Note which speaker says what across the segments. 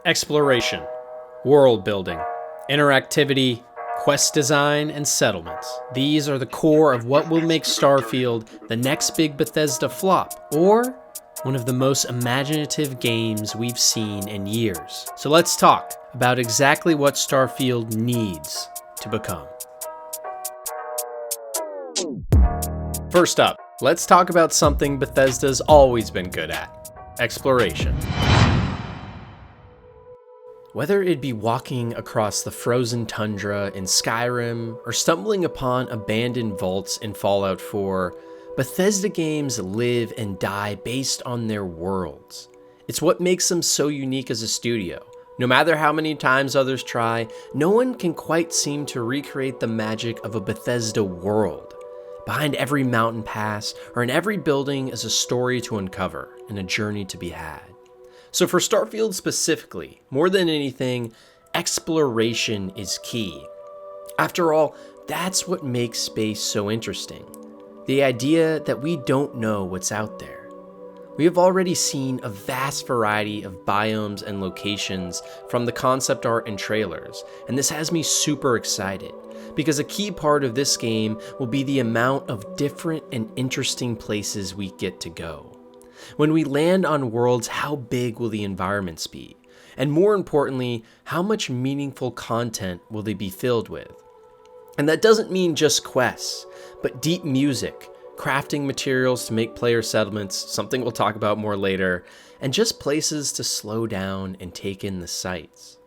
Speaker 1: Exploration, world building, interactivity, quest design, and settlements. These are the core of what will make Starfield the next big Bethesda flop, or one of the most imaginative games we've seen in years. So let's talk about exactly what Starfield needs to become. First up, let's talk about something Bethesda's always been good at: exploration. Whether it be walking across the frozen tundra in Skyrim or stumbling upon abandoned vaults in Fallout 4, Bethesda games live and die based on their worlds. It's what makes them so unique as a studio. No matter how many times others try, no one can quite seem to recreate the magic of a Bethesda world. Behind every mountain pass or in every building is a story to uncover and a journey to be had. So for Starfield specifically, more than anything, exploration is key. After all, that's what makes space so interesting. The idea that we don't know what's out there. We have already seen a vast variety of biomes and locations from the concept art and trailers, and this has me super excited, because a key part of this game will be the amount of different and interesting places we get to go. When we land on worlds, how big will the environments be? And more importantly, how much meaningful content will they be filled with? And that doesn't mean just quests, but deep music, crafting materials to make player settlements, something we'll talk about more later, and just places to slow down and take in the sights.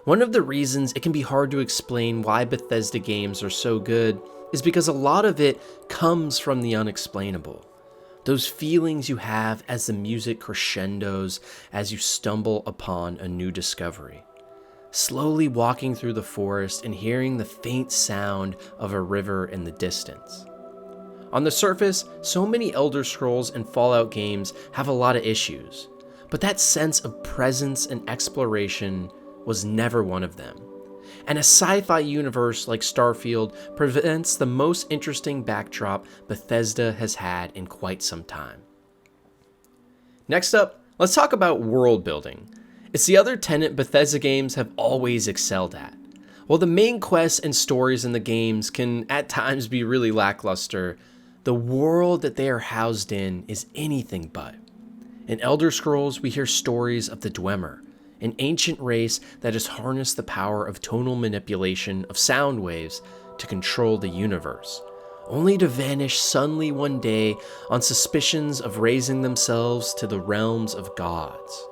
Speaker 1: One of the reasons it can be hard to explain why Bethesda games are so good is because a lot of it comes from the unexplainable. Those feelings you have as the music crescendos as you stumble upon a new discovery. Slowly walking through the forest and hearing the faint sound of a river in the distance. On the surface, so many Elder Scrolls and Fallout games have a lot of issues, but that sense of presence and exploration was never one of them. And a sci-fi universe like Starfield presents the most interesting backdrop Bethesda has had in quite some time. Next up, let's talk about world building. It's the other tenet Bethesda games have always excelled at. While the main quests and stories in the games can at times be really lackluster, the world that they are housed in is anything but. In Elder Scrolls, we hear stories of the Dwemer, an ancient race that has harnessed the power of tonal manipulation of sound waves to control the universe, only to vanish suddenly one day on suspicions of raising themselves to the realms of gods.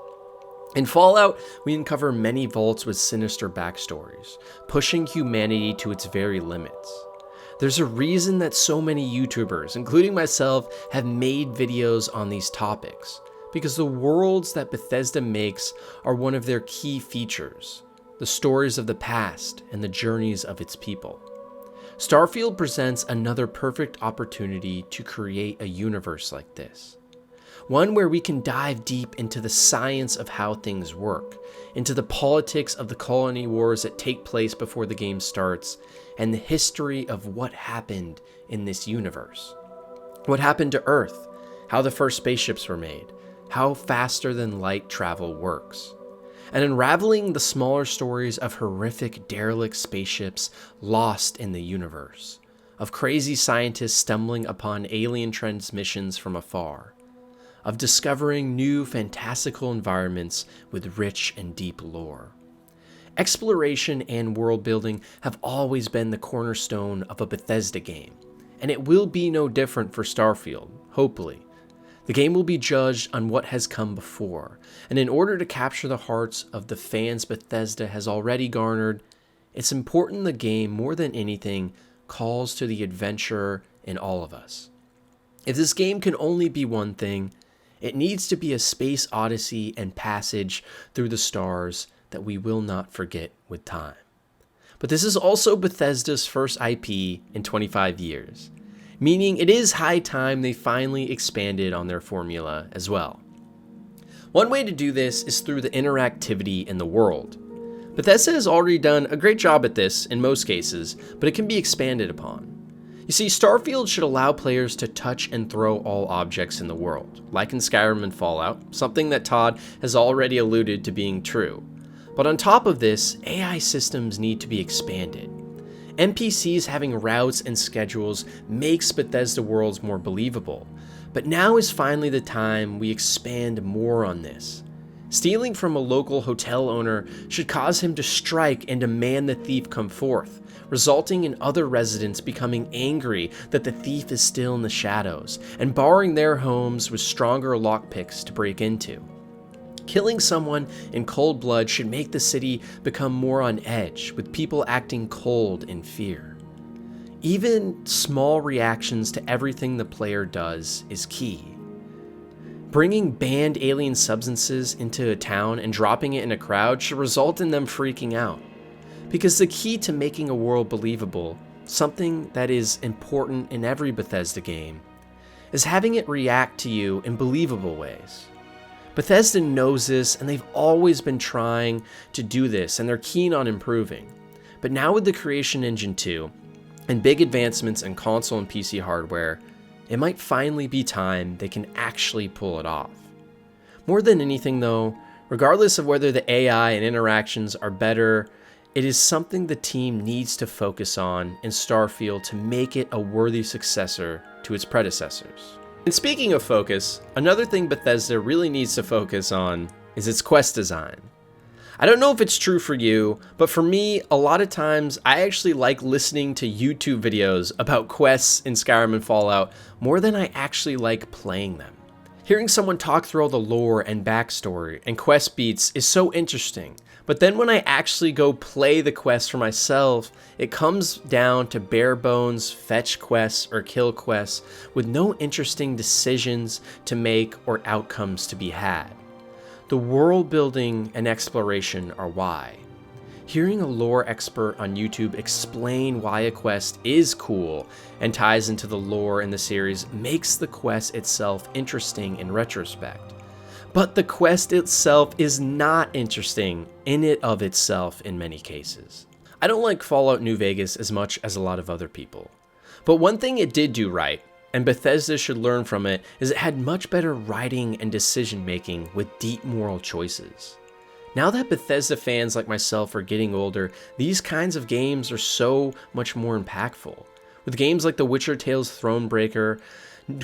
Speaker 1: In Fallout, we uncover many vaults with sinister backstories, pushing humanity to its very limits. There's a reason that so many YouTubers, including myself, have made videos on these topics, because the worlds that Bethesda makes are one of their key features, the stories of the past and the journeys of its people. Starfield presents another perfect opportunity to create a universe like this. One where we can dive deep into the science of how things work, into the politics of the colony wars that take place before the game starts, and the history of what happened in this universe. What happened to Earth, how the first spaceships were made, how faster than light travel works, and unraveling the smaller stories of horrific derelict spaceships lost in the universe, of crazy scientists stumbling upon alien transmissions from afar, of discovering new fantastical environments with rich and deep lore. Exploration and world building have always been the cornerstone of a Bethesda game, and it will be no different for Starfield, hopefully. The game will be judged on what has come before, and in order to capture the hearts of the fans Bethesda has already garnered, it's important the game, more than anything, calls to the adventurer in all of us. If this game can only be one thing, it needs to be a space odyssey and passage through the stars that we will not forget with time. But this is also Bethesda's first IP in 25 years. Meaning it is high time they finally expanded on their formula as well. One way to do this is through the interactivity in the world. Bethesda has already done a great job at this in most cases, but it can be expanded upon. You see, Starfield should allow players to touch and throw all objects in the world, like in Skyrim and Fallout, something that Todd has already alluded to being true. But on top of this, AI systems need to be expanded. NPCs having routes and schedules makes Bethesda worlds more believable, but now is finally the time we expand more on this. Stealing from a local hotel owner should cause him to strike and demand the thief come forth, resulting in other residents becoming angry that the thief is still in the shadows, and barring their homes with stronger lockpicks to break into. Killing someone in cold blood should make the city become more on edge, with people acting cold in fear. Even small reactions to everything the player does is key. Bringing banned alien substances into a town and dropping it in a crowd should result in them freaking out. Because the key to making a world believable, something that is important in every Bethesda game, is having it react to you in believable ways. Bethesda knows this, and they've always been trying to do this, and they're keen on improving. But now with the Creation Engine 2, and big advancements in console and PC hardware, it might finally be time they can actually pull it off. More than anything though, regardless of whether the AI and interactions are better, it is something the team needs to focus on in Starfield to make it a worthy successor to its predecessors. And speaking of focus, another thing Bethesda really needs to focus on is its quest design. I don't know if it's true for you, but for me, a lot of times I actually like listening to YouTube videos about quests in Skyrim and Fallout more than I actually like playing them. Hearing someone talk through all the lore and backstory and quest beats is so interesting, but then when I actually go play the quest for myself, it comes down to bare bones fetch quests or kill quests with no interesting decisions to make or outcomes to be had. The world building and exploration are why. Hearing a lore expert on YouTube explain why a quest is cool and ties into the lore in the series makes the quest itself interesting in retrospect. But the quest itself is not interesting in it of itself in many cases. I don't like Fallout New Vegas as much as a lot of other people. But one thing it did do right, and Bethesda should learn from it, is it had much better writing and decision making with deep moral choices. Now that Bethesda fans like myself are getting older, these kinds of games are so much more impactful. With games like The Witcher Tales Thronebreaker,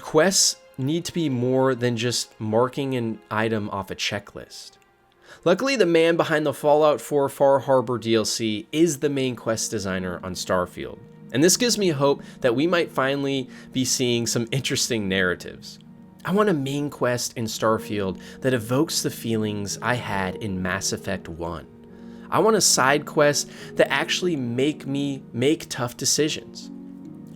Speaker 1: quests need to be more than just marking an item off a checklist. Luckily, the man behind the Fallout 4 Far Harbor DLC is the main quest designer on Starfield. And this gives me hope that we might finally be seeing some interesting narratives. I want a main quest in Starfield that evokes the feelings I had in Mass Effect 1. I want a side quest that actually make me make tough decisions.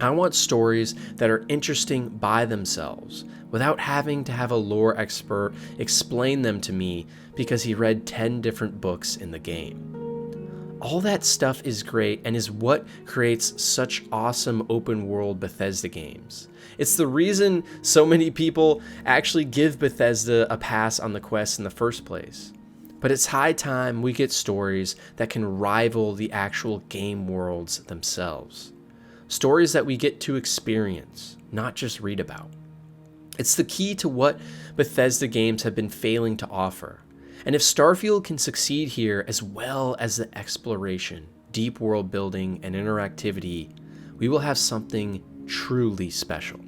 Speaker 1: I want stories that are interesting by themselves, without having to have a lore expert explain them to me because he read 10 different books in the game. All that stuff is great and is what creates such awesome open world Bethesda games. It's the reason so many people actually give Bethesda a pass on the quest in the first place. But it's high time we get stories that can rival the actual game worlds themselves. Stories that we get to experience, not just read about. It's the key to what Bethesda games have been failing to offer. And if Starfield can succeed here as well as the exploration, deep world building, and interactivity, we will have something truly special.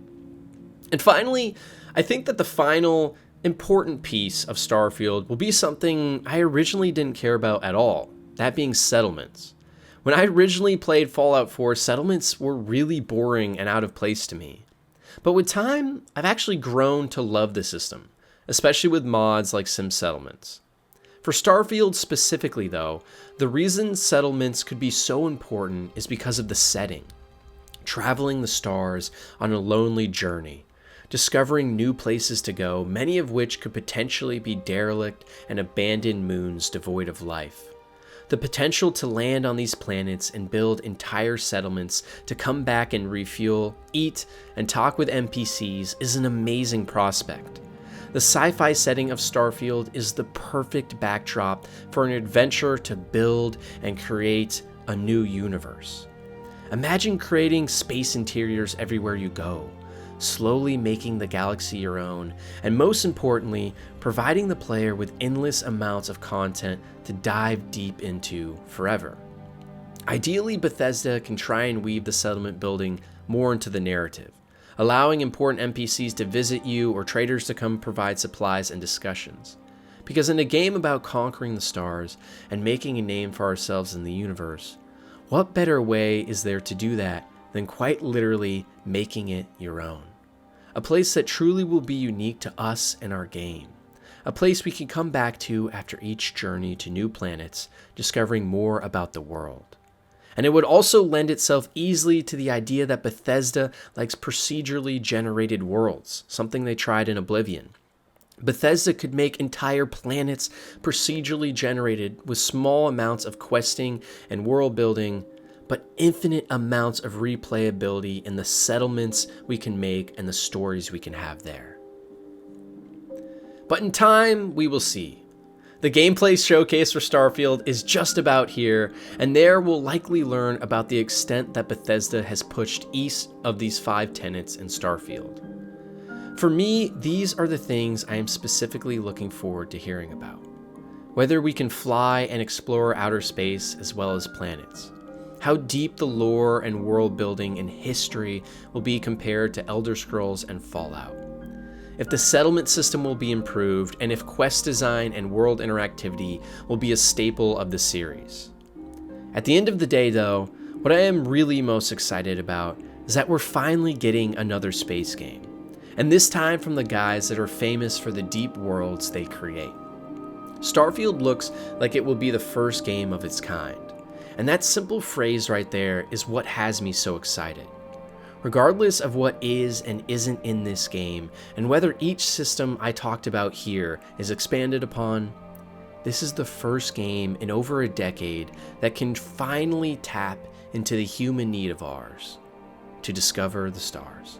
Speaker 1: And finally, I think that the final important piece of Starfield will be something I originally didn't care about at all, that being settlements. When I originally played Fallout 4, settlements were really boring and out of place to me. But with time, I've actually grown to love the system, especially with mods like Sim Settlements. For Starfield specifically though, the reason settlements could be so important is because of the setting. Traveling the stars on a lonely journey, discovering new places to go, many of which could potentially be derelict and abandoned moons devoid of life. The potential to land on these planets and build entire settlements to come back and refuel, eat, and talk with NPCs is an amazing prospect. The sci-fi setting of Starfield is the perfect backdrop for an adventure to build and create a new universe. Imagine creating space interiors everywhere you go, slowly making the galaxy your own, and most importantly, providing the player with endless amounts of content to dive deep into forever. Ideally, Bethesda can try and weave the settlement building more into the narrative, allowing important NPCs to visit you or traders to come provide supplies and discussions. Because in a game about conquering the stars and making a name for ourselves in the universe, what better way is there to do that than quite literally making it your own? A place that truly will be unique to us and our game. A place we can come back to after each journey to new planets, discovering more about the world. And it would also lend itself easily to the idea that Bethesda likes procedurally generated worlds, something they tried in Oblivion. Bethesda could make entire planets procedurally generated with small amounts of questing and world building, but infinite amounts of replayability in the settlements we can make and the stories we can have there. But in time, we will see. The gameplay showcase for Starfield is just about here, and there we'll likely learn about the extent that Bethesda has pushed east of these 5 tenets in Starfield. For me, these are the things I am specifically looking forward to hearing about. Whether we can fly and explore outer space as well as planets. How deep the lore and world building and history will be compared to Elder Scrolls and Fallout. If the settlement system will be improved, and if quest design and world interactivity will be a staple of the series. At the end of the day though, what I am really most excited about is that we're finally getting another space game. And this time from the guys that are famous for the deep worlds they create. Starfield looks like it will be the first game of its kind. And that simple phrase right there is what has me so excited. Regardless of what is and isn't in this game, and whether each system I talked about here is expanded upon, this is the first game in over a decade that can finally tap into the human need of ours to discover the stars.